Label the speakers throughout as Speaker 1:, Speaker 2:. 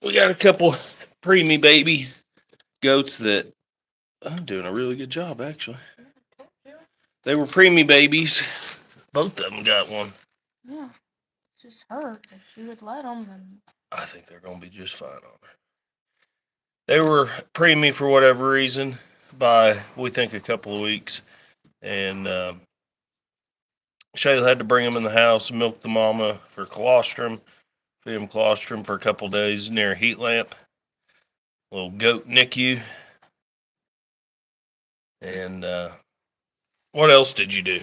Speaker 1: We got a couple preemie baby goats that I'm doing a really good job, actually. They were preemie babies. Both of them got one.
Speaker 2: Yeah, it's just her. If she would let them, then
Speaker 1: I think they're going to be just fine on her. They were preemie for whatever reason by, we think, a couple of weeks. And Shayla had to bring them in the house, milk the mama for colostrum, feed them colostrum for a couple of days near a heat lamp. Little goat NICU. And what else did you do?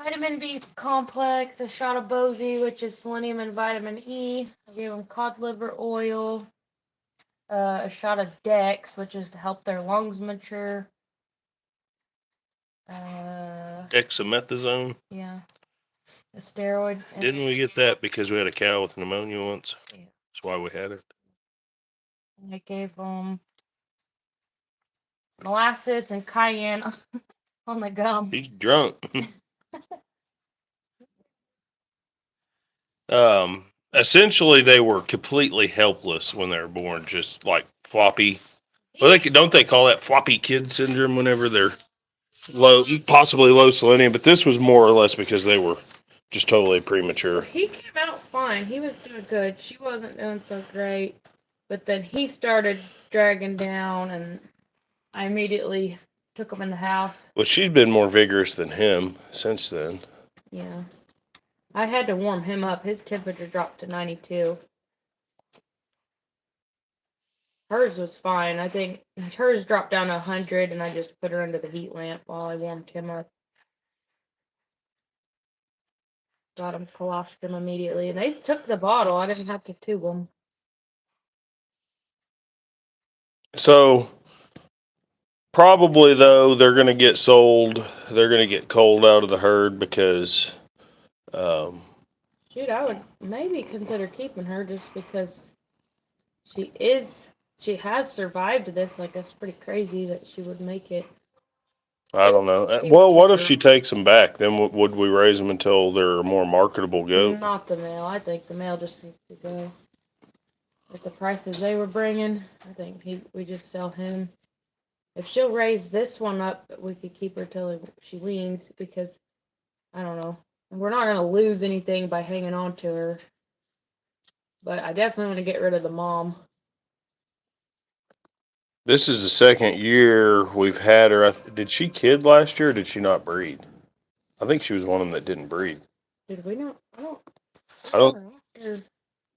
Speaker 2: vitamin B complex, a shot of Bozy, which is selenium and vitamin E. I gave them cod liver oil, a shot of Dex, which is to help their lungs mature.
Speaker 1: Dexamethasone.
Speaker 2: Yeah, a steroid.
Speaker 1: Didn't we get that because we had a cow with pneumonia once?
Speaker 2: Yeah.
Speaker 1: That's why we had it.
Speaker 2: And I gave them molasses and cayenne on the gum.
Speaker 1: He's drunk. Essentially, they were completely helpless when they were born, just like floppy. Well, don't they call that floppy kid syndrome whenever they're low, possibly low selenium? But this was more or less because they were just totally premature.
Speaker 2: He came out fine. He was doing good. She wasn't doing so great. But then he started dragging down, and I immediately took him in the house.
Speaker 1: Well, she's been more vigorous than him since then.
Speaker 2: Yeah. I had to warm him up. His temperature dropped to 92. Hers was fine. I think hers dropped down to 100, and I just put her under the heat lamp while I warmed him up. Got him colostrum immediately, and they took the bottle. I didn't have to tube them.
Speaker 1: So probably though they're going to get sold. They're going to get culled out of the herd because.
Speaker 2: Shoot, I would maybe consider keeping her just because she has survived this. Like, that's pretty crazy that she would make it.
Speaker 1: I don't know. Well, what if she takes them back? Then would we raise them until they're a more marketable goat?
Speaker 2: Not the male. I think the male just needs to go. At the prices they were bringing, I think we just sell him. If she'll raise this one up, we could keep her till she weans because, I don't know. We're not going to lose anything by hanging on to her. But I definitely want to get rid of the mom.
Speaker 1: This is the second year we've had her. Did she kid last year or did she not breed? I think she was one of them that didn't breed.
Speaker 2: Did we not?
Speaker 1: I don't.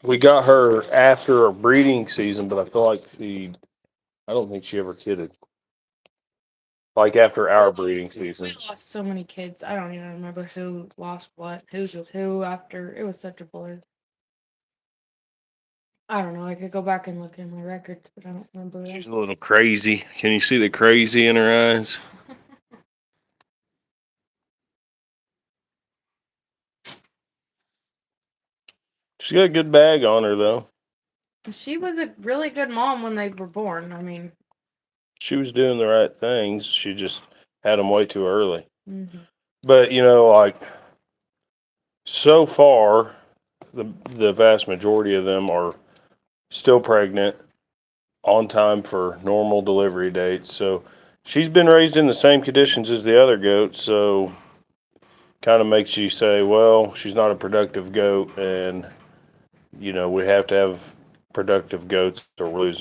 Speaker 1: We got her after a breeding season, but I feel like I don't think she ever kidded. Like after our breeding season.
Speaker 2: We lost so many kids. I don't even remember who lost what, whose was who after. It was such a blur. I don't know. I could go back and look in my records, but I don't remember.
Speaker 1: She's a little crazy. Can you see the crazy in her eyes? She's got a good bag on her, though.
Speaker 2: She was a really good mom when they were born. I mean,
Speaker 1: she was doing the right things. She just had them way too early.
Speaker 2: Mm-hmm.
Speaker 1: But, like, so far, the vast majority of them are still pregnant, on time for normal delivery dates. So she's been raised in the same conditions as the other goats. So kind of makes you say, well, she's not a productive goat, and we have to have productive goats or we're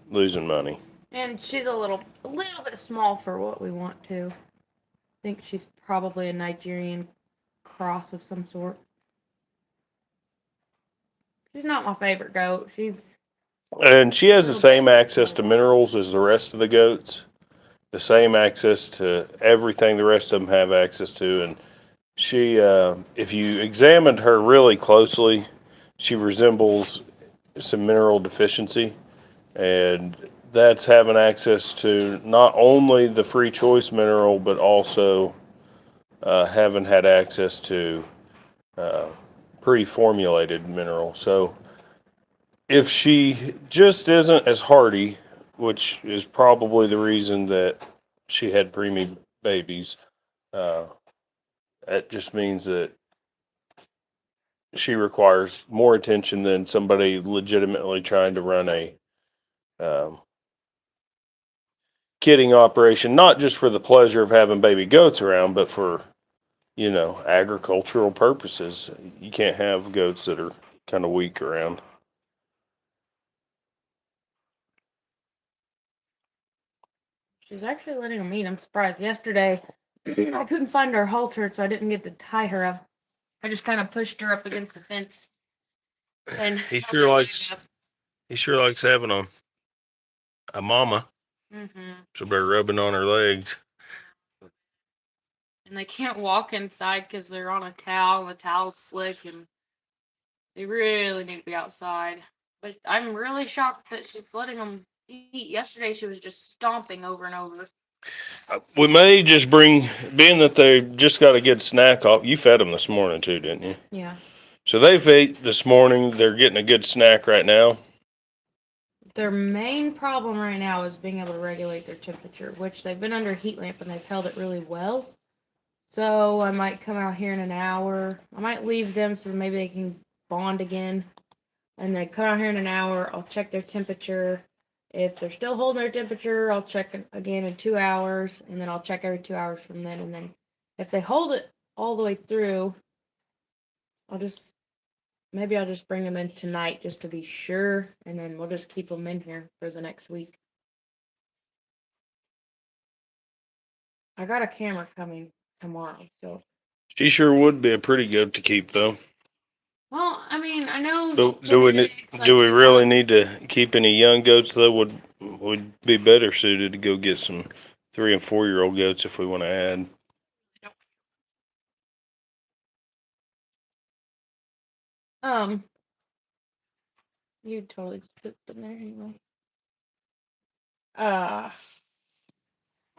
Speaker 1: losing money.
Speaker 2: And she's a little bit small for what we want to. I think she's probably a Nigerian cross of some sort. She's not my favorite goat.
Speaker 1: And she has the same access to minerals as the rest of the goats. The same access to everything the rest of them have access to. And she, if you examined her really closely, she resembles some mineral deficiency. And that's having access to not only the free choice mineral, but also having had access to pre-formulated mineral. So if she just isn't as hardy, which is probably the reason that she had preemie babies, that just means that she requires more attention than somebody legitimately trying to run a um, kidding operation, not just for the pleasure of having baby goats around, but for, agricultural purposes. You can't have goats that are kind of weak around.
Speaker 2: She's actually letting them eat. I'm surprised. Yesterday, I couldn't find her halter, so I didn't get to tie her up. I just kind of pushed her up against the fence. And
Speaker 1: He sure likes having a mama. So they're rubbing on her legs.
Speaker 2: And they can't walk inside because they're on a towel, and the towel's slick, and they really need to be outside. But I'm really shocked that she's letting them eat. Yesterday, she was just stomping over and over.
Speaker 1: We may just being that they just got a good snack off. You fed them this morning too, didn't you?
Speaker 2: Yeah.
Speaker 1: So they've ate this morning. They're getting a good snack right now.
Speaker 2: Their main problem right now is being able to regulate their temperature, which they've been under a heat lamp and they've held it really well. So I might come out here in an hour. I might leave them so maybe they can bond again. And then come out here in an hour. I'll check their temperature. If they're still holding their temperature, I'll check again in 2 hours. And then I'll check every 2 hours from then. And then if they hold it all the way through, maybe I'll just bring them in tonight just to be sure. And then we'll just keep them in here for the next week. I got a camera coming tomorrow, so.
Speaker 1: She sure would be a pretty goat to keep, though.
Speaker 2: Well, I mean, I know.
Speaker 1: Do we really need to keep any young goats though? Would be better suited to go get some 3 and 4-year-old goats if we want to add.
Speaker 2: You totally just put them there anyway. I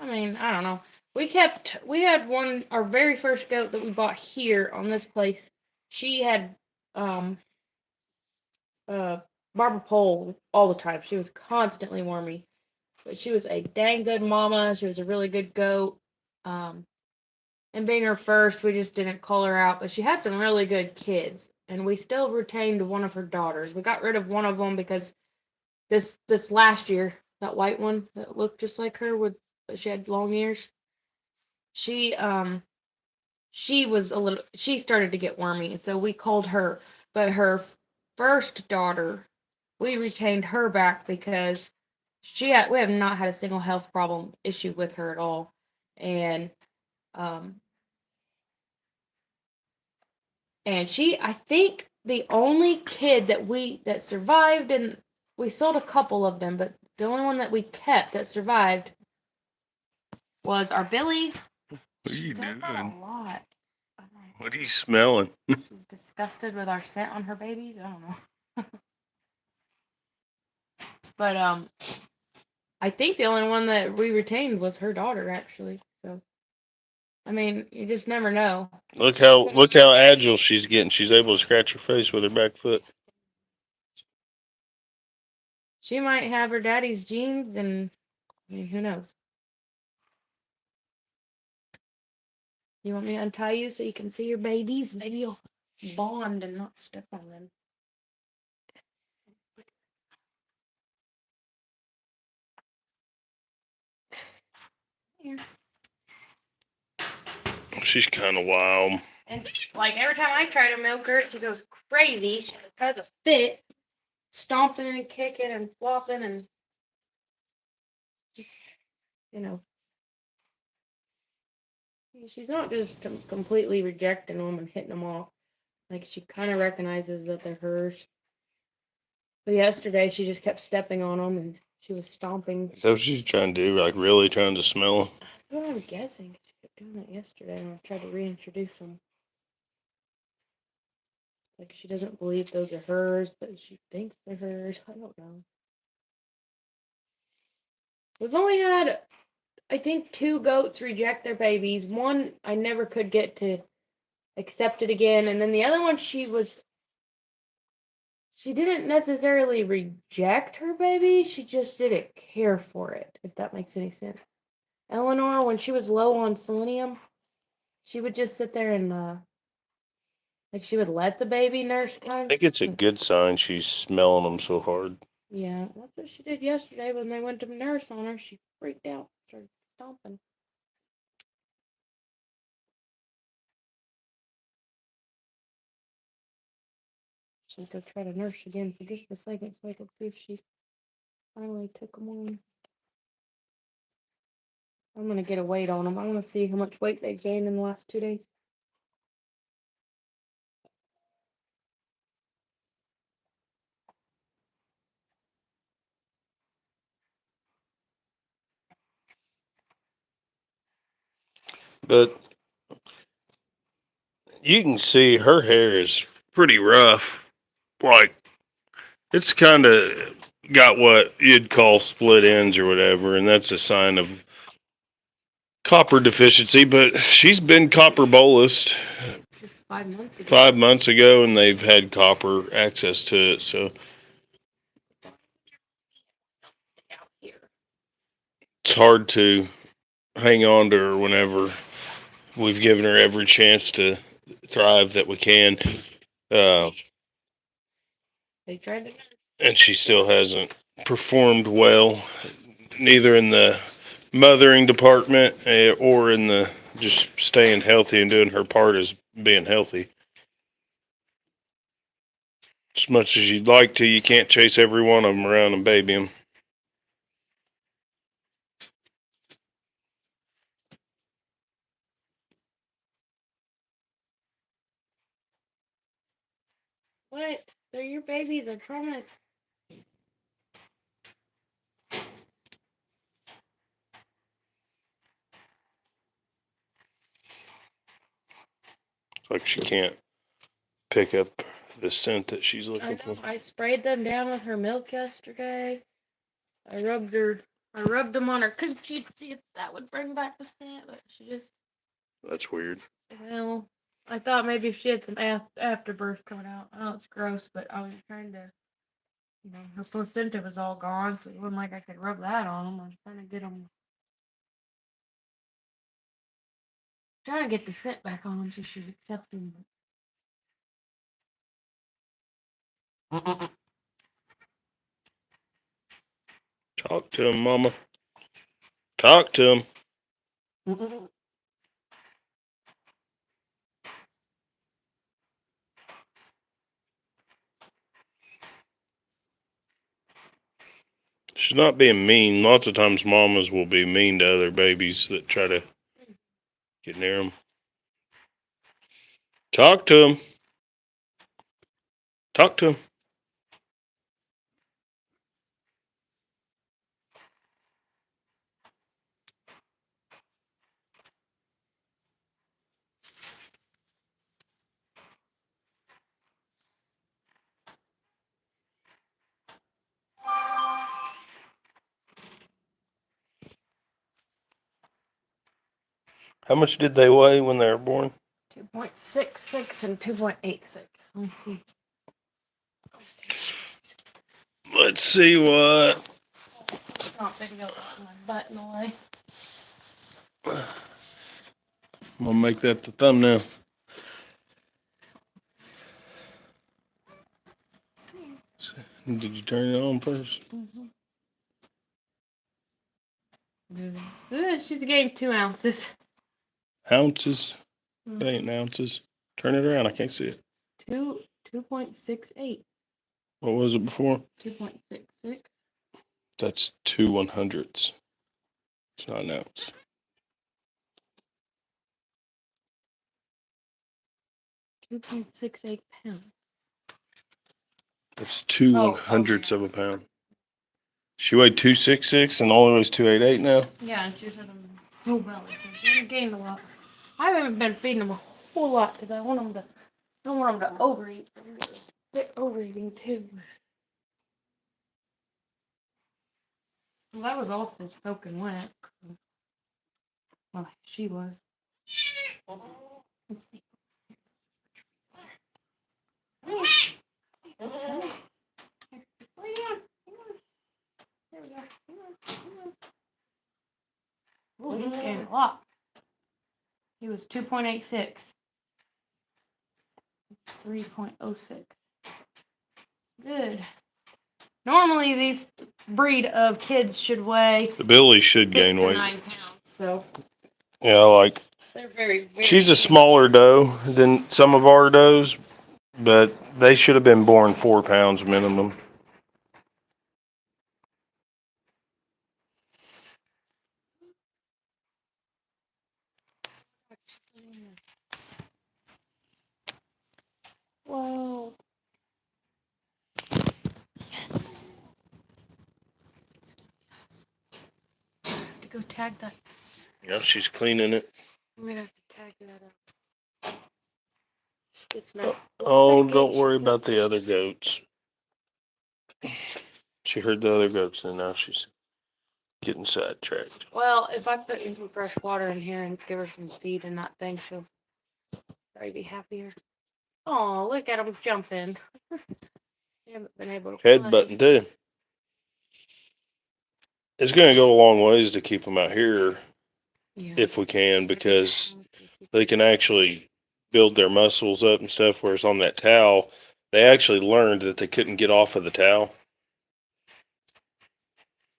Speaker 2: mean, I don't know. We had our very first goat that we bought here on this place. She had, barber pole all the time. She was constantly wormy. But she was a dang good mama. She was a really good goat. And being her first, we just didn't call her out. But she had some really good kids. And we still retained one of her daughters. We got rid of one of them because this last year, that white one that looked just like her but she had long ears. She started to get wormy, and so we called her. But her first daughter, we retained her back because we have not had a single health problem issue with her at all. And I think the only kid that survived, and we sold a couple of them, but the only one that we kept that survived was our Billy.
Speaker 1: What are you doing?
Speaker 2: A lot.
Speaker 1: What are you smelling?
Speaker 2: She's disgusted with our scent on her babies. I don't know. But I think the only one that we retained was her daughter, actually. So, I mean, you just never know.
Speaker 1: Look how agile she's getting. She's able to scratch her face with her back foot.
Speaker 2: She might have her daddy's genes, and I mean, who knows? You want me to untie you so you can see your babies? Maybe you'll bond and not step on them. Here.
Speaker 1: She's kind of wild.
Speaker 2: And like every time I try to milk her, she goes crazy. She has a fit, stomping and kicking and flopping and just, you know. She's not just completely rejecting them and hitting them off. Like, she kind of recognizes that they're hers. But yesterday, she just kept stepping on them and she was stomping.
Speaker 1: So she's trying to do, like, really trying to smell them?
Speaker 2: That's what I'm guessing. She kept doing that yesterday when I tried to reintroduce them. Like, she doesn't believe those are hers, but she thinks they're hers. I don't know. We've only had, I think, 2 goats reject their babies. One, I never could get to accept it again. And then the other one, she didn't necessarily reject her baby. She just didn't care for it, if that makes any sense. Eleanor, when she was low on selenium, she would just sit there and Like she would let the baby nurse
Speaker 1: I
Speaker 2: come.
Speaker 1: think it's a good sign she's smelling them so hard.
Speaker 2: Yeah, that's what she did yesterday when they went to nurse on her. She freaked out, started stomping. She'll go try to nurse again for just a second so I can see if she's finally took them on. I'm gonna get a weight on them. I want to see how much weight they've gained in the last 2 days.
Speaker 1: But you can see her hair is pretty rough. Like, it's kind of got what you'd call split ends or whatever, and that's a sign of copper deficiency. But she's been copper bolused
Speaker 2: Just 5 months ago.
Speaker 1: 5 months ago, and they've had copper access to it, so it's hard to hang on to her whenever we've given her every chance to thrive that we can.
Speaker 2: They tried to.
Speaker 1: And she still hasn't performed well, neither in the mothering department or in the just staying healthy and doing her part as being healthy. As much as you'd like to, you can't chase every one of them around and baby them.
Speaker 2: What? They're your babies, I promise.
Speaker 1: It's like she can't pick up the scent that she's
Speaker 2: I
Speaker 1: looking
Speaker 2: know.
Speaker 1: for.
Speaker 2: I sprayed them down with her milk yesterday. I rubbed them on her coochie to see if that would bring back the scent, but she just,
Speaker 1: That's weird.
Speaker 2: well, I thought maybe if she had some afterbirth coming out. I know it's gross, but I was trying to, the placenta was all gone, so it wasn't like I could rub that on them. I was trying to get them, trying to get the scent back on them so she's accepting.
Speaker 1: Talk to him, Mama. Talk to him. She's not being mean. Lots of times, mamas will be mean to other babies that try to get near them. Talk to him. Talk to him. How much did they weigh when they were born?
Speaker 2: 2.66 and 2.86. Let me see.
Speaker 1: Let's see what.
Speaker 2: Not video my butt in the way.
Speaker 1: I'm gonna make that the thumbnail. Did you turn it on first?
Speaker 2: She's gained 2 ounces.
Speaker 1: Ounces? It ain't ounces. Turn it around. I can't see it.
Speaker 2: 2.68.
Speaker 1: What was it before?
Speaker 2: 2.66.
Speaker 1: That's 2/100ths. It's not an ounce.
Speaker 2: £2.68.
Speaker 1: That's 2/100ths of a pound. She weighed 266 and only weighs 288 now.
Speaker 2: Yeah, and she's had a whole belly. She's gained a lot. I haven't been feeding them a whole lot because I don't want them to overeat. They're overeating too. Well, that was also soaking wet. Well, she was. Let's see. Lay down. There we go. Oh, he's gained a lot. He was 2.86. 3.06. Good. Normally, these breed of kids should weigh
Speaker 1: The Billy should
Speaker 2: 6
Speaker 1: gain
Speaker 2: to
Speaker 1: weight.
Speaker 2: 9 pounds. So
Speaker 1: Yeah, like
Speaker 2: they're very, very
Speaker 1: she's a
Speaker 2: cute.
Speaker 1: smaller doe than some of our does, but they should have been born 4 pounds minimum.
Speaker 2: Whoa. To go tag that.
Speaker 1: Yeah, she's cleaning it.
Speaker 2: I'm gonna have to tag that up. It's not.
Speaker 1: Oh, don't worry about the other goats. She heard the other goats and now she's getting sidetracked.
Speaker 2: Well, if I put in some fresh water in here and give her some feed and that thing, she'll probably be happier. Oh, look at them jumping. They haven't been able to
Speaker 1: Head
Speaker 2: play.
Speaker 1: button too. It's going to go a long ways to keep them out here
Speaker 2: Yeah.
Speaker 1: if we can, because they can actually build their muscles up and stuff. Whereas on that towel, they actually learned that they couldn't get off of the towel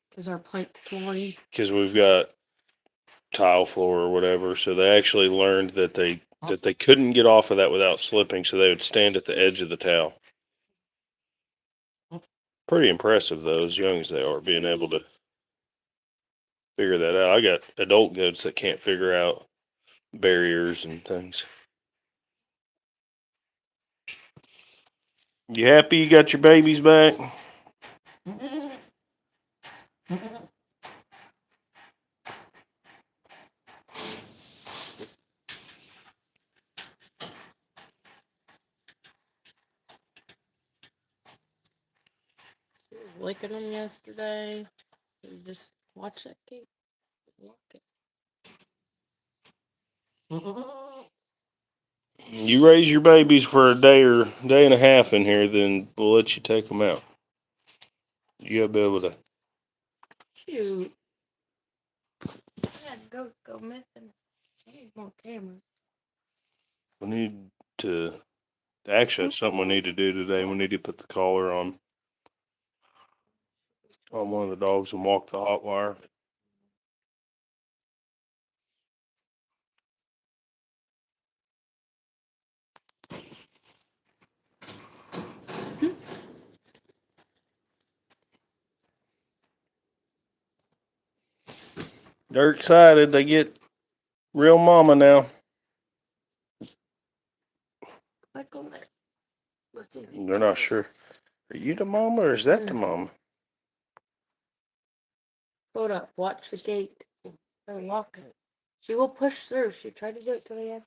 Speaker 2: Because our plank flooring.
Speaker 1: because we've got tile floor or whatever. So they actually learned that they couldn't get off of that without slipping. So they would stand at the edge of the towel. Pretty impressive though, as young as they are, being able to figure that out. I got adult goats that can't figure out barriers and things. You happy you got your babies back?
Speaker 2: She was licking them yesterday. You just watch that gate. Walk it.
Speaker 1: You raise your babies for a day or day and a half in here, then we'll let you take them out. You gotta be able to.
Speaker 2: Shoot. Yeah, go missing. I need more cameras.
Speaker 1: We need to. Actually, that's something we need to do today. We need to put the collar on one of the dogs and walk the hot wire. They're excited. They get real mama now.
Speaker 2: Click on there. Let's see.
Speaker 1: They're not sure. Are you the mama or is that the mama?
Speaker 2: Hold up. Watch the gate. They're locking it. She will push through. She tried to do it to the end.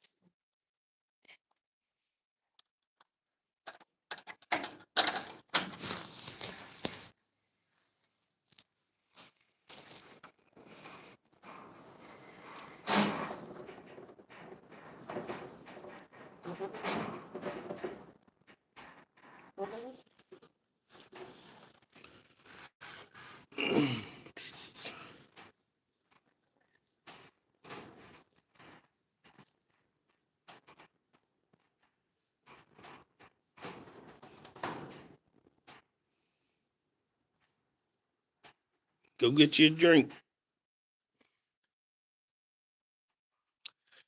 Speaker 1: Go get you a drink.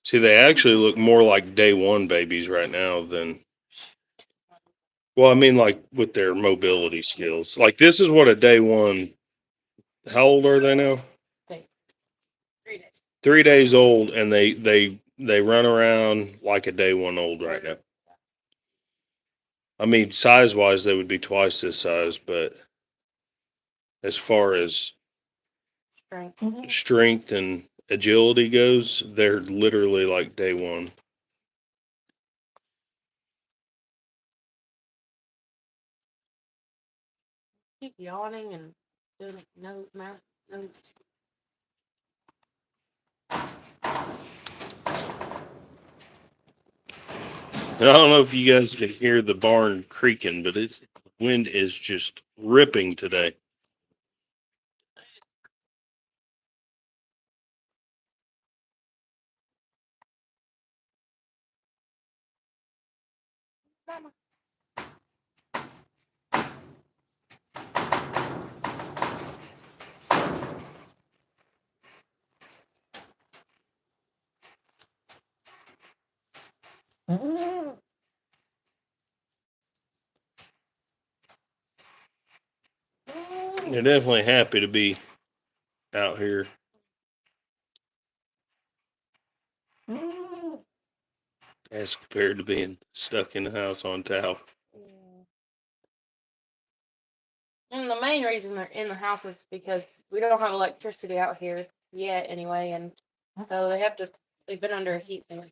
Speaker 1: See, they actually look more like day one babies right now than. Well, I mean, like with their mobility skills. Like this is what a day one. How old are they now?
Speaker 2: 3 days.
Speaker 1: 3 days old, and they run around like a day one old right now. I mean, size wise, they would be twice this size, but as far as strength and agility goes, they're literally like day one.
Speaker 2: Keep yawning and doing nose, mouth, nose.
Speaker 1: And I don't know if you guys can hear the barn creaking, but it's wind is just ripping today.
Speaker 2: Mama.
Speaker 1: They're definitely happy to be out here. As compared to being stuck in the house on towel.
Speaker 2: And the main reason they're in the house is because we don't have electricity out here yet, anyway, and so they've been under a heat lamp.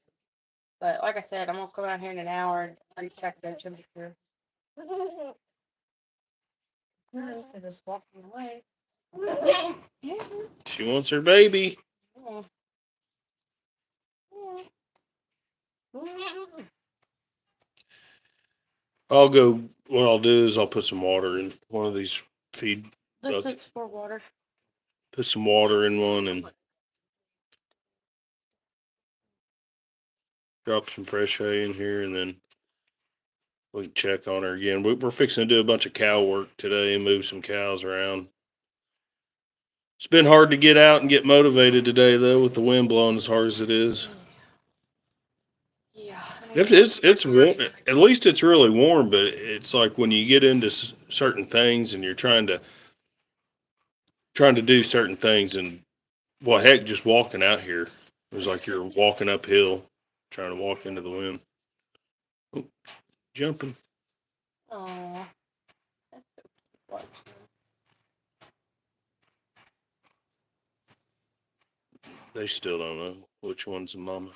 Speaker 2: But like I said, I'm gonna come out here in an hour and check their temperature. Because it's walking away.
Speaker 1: She wants her baby. I'll go. What I'll do is I'll put some water in one of these feed
Speaker 2: This
Speaker 1: buckets.
Speaker 2: is for water.
Speaker 1: Put some water in one and drop some fresh hay in here, and then we can check on her again. We're fixing to do a bunch of cow work today and move some cows around. It's been hard to get out and get motivated today, though, with the wind blowing as hard as it is.
Speaker 2: Yeah.
Speaker 1: It's warm. At least it's really warm, but it's like when you get into certain things and you're trying to do certain things, and well, heck, just walking out here, it was like you're walking uphill, trying to walk into the wind. Oh, jumping.
Speaker 2: Oh, that's so cute.
Speaker 1: They still don't know which one's the mama.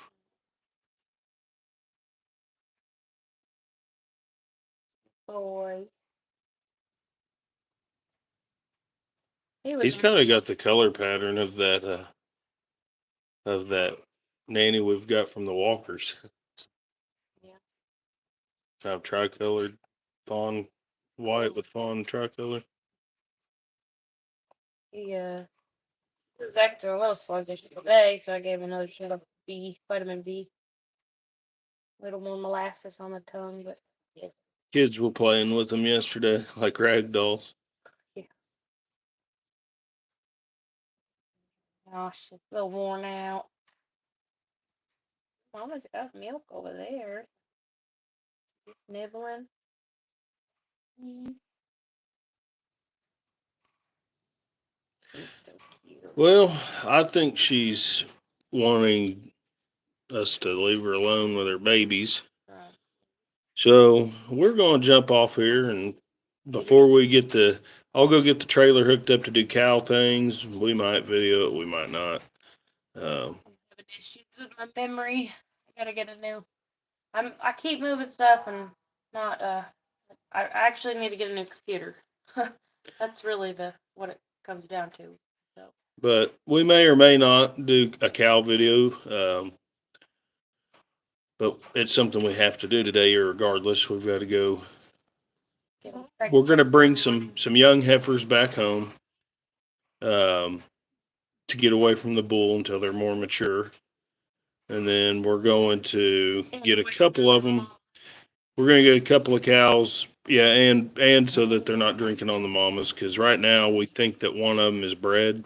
Speaker 2: Boy.
Speaker 1: He's kind of got the color pattern of that nanny we've got from the Walkers.
Speaker 2: Yeah.
Speaker 1: Kind of tricolored, fawn white with fawn tricolor.
Speaker 2: He was acting a little sluggish today, so I gave him another shot of vitamin B. A little more molasses on the tongue, but yeah.
Speaker 1: Kids were playing with them yesterday, like rag dolls.
Speaker 2: Yeah. Gosh, it's a little worn out. Mama's got milk over there. She's nibbling. So cute.
Speaker 1: Well, I think she's wanting us to leave her alone with her babies.
Speaker 2: Right.
Speaker 1: So we're going to jump off here, and before we get I'll go get the trailer hooked up to do cow things. We might video it, we might not.
Speaker 2: I'm having issues with my memory. I gotta get a new. I keep moving stuff and not. I actually need to get a new computer. That's really what it comes down to. So.
Speaker 1: But we may or may not do a cow video. But it's something we have to do today, regardless. We've got to go. We're going to bring some young heifers back home to get away from the bull until they're more mature. And then we're going to get a couple of them. We're going to get a couple of cows. Yeah, and so that they're not drinking on the mamas. Because right now we think that one of them is bred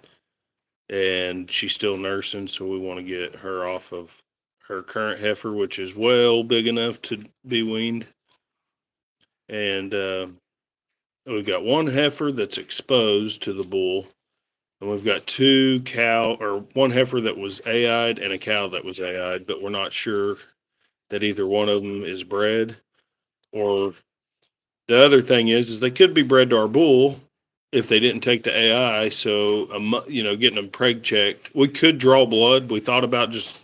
Speaker 1: and she's still nursing. So we want to get her off of her current heifer, which is well big enough to be weaned. And we've got one heifer that's exposed to the bull. And we've got two cow, or one heifer that was AI'd and a cow that was AI'd, but we're not sure that either one of them is bred. Or the other thing is they could be bred to our bull if they didn't take the AI. So, getting them preg checked. We could draw blood. We thought about just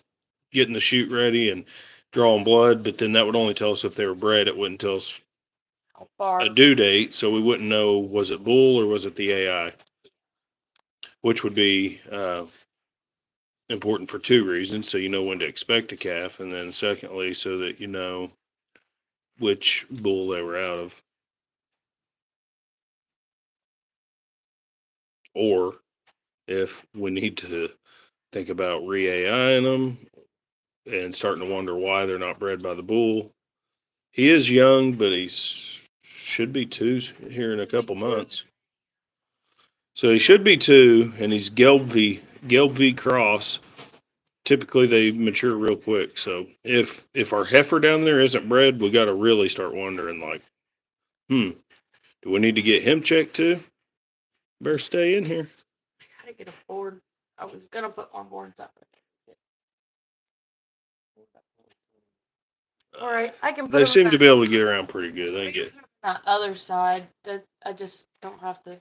Speaker 1: getting the chute ready and drawing blood, but then that would only tell us if they were bred. It wouldn't tell us a due date, so we wouldn't know was it bull or was it the AI, which would be important for two reasons. So you know when to expect a calf, and then secondly, so that you know which bull they were out of. Or if we need to think about re-AIing them and starting to wonder why they're not bred by the bull, He is young, but he's should be 2 here in a couple months. So he should be 2, and he's Gelb V cross. Typically they mature real quick. So if our heifer down there isn't bred, we got to really start wondering, like, do we need to get him checked too? Better stay in here.
Speaker 2: I gotta get a board. I was gonna put more boards up. All right, I can put
Speaker 1: They
Speaker 2: them
Speaker 1: seem to be able to get around pretty good. They get.
Speaker 2: That other side. That I just don't have the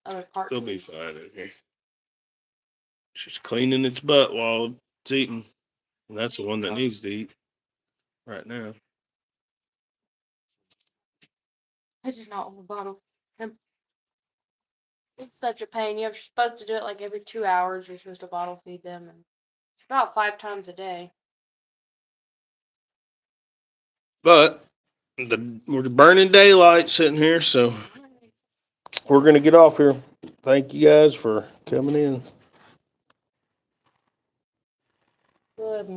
Speaker 2: other part.
Speaker 1: They'll be fine in here. She's cleaning its butt while it's eating, and that's the one that needs to eat right now.
Speaker 2: I did not want a bottle. It's such a pain. You're supposed to do it like every 2 hours. You're supposed to bottle feed them, and it's about 5 times a day.
Speaker 1: But we're burning daylight sitting here, so we're gonna get off here. Thank you guys for coming in.
Speaker 2: Good